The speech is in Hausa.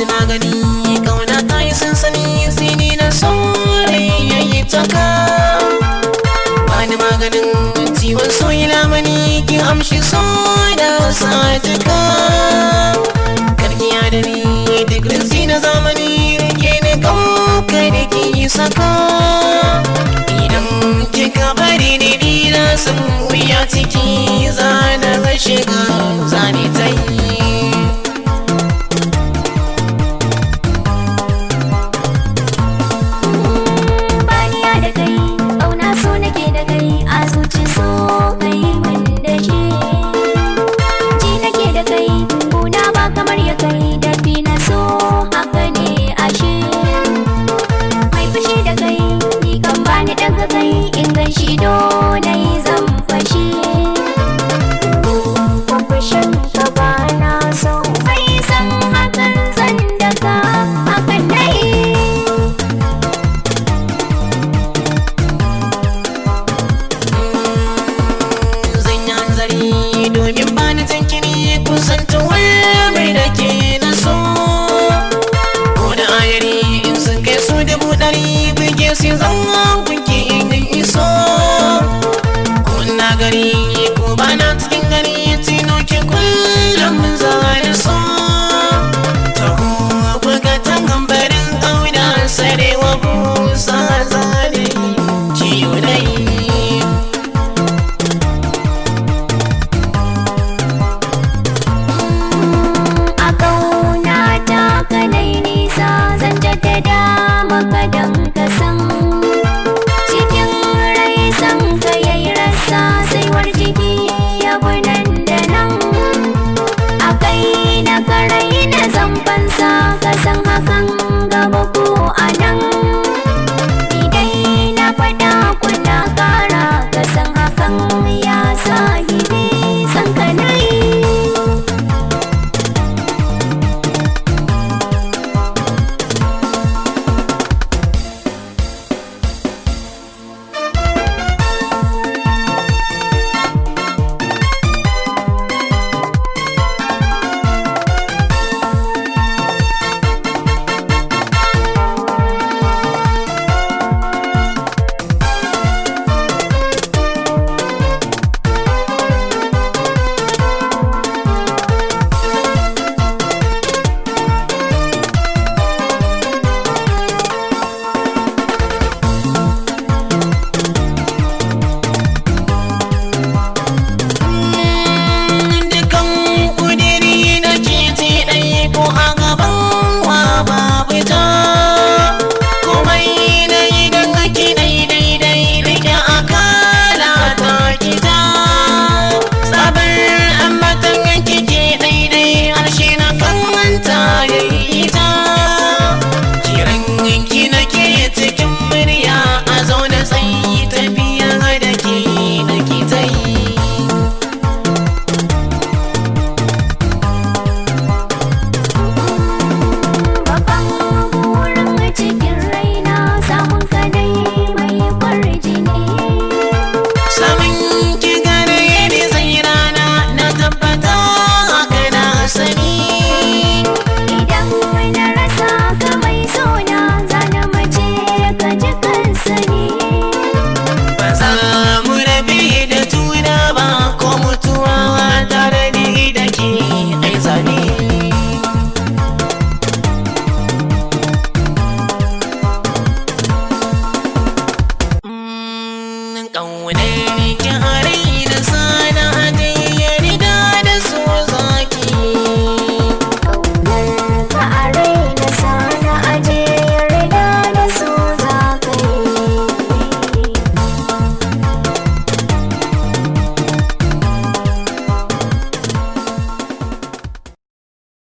magani kauna ta yi sansani sini na saurayi yayi taka bani maganin ciwon soyi lamani ki amshi so da satika karkiya da ni duk rinsi na zamani rike ni kauka da ki saka idan kika bari ni dina sun wuya ciki zana ga shiga zani ta yi domin bani jinkiri kusanta mai da ke na so ko da ayari in sun kai su da budari buge su zan kunki in iso ko na gari ko bana cikin gari tino ke kullum zana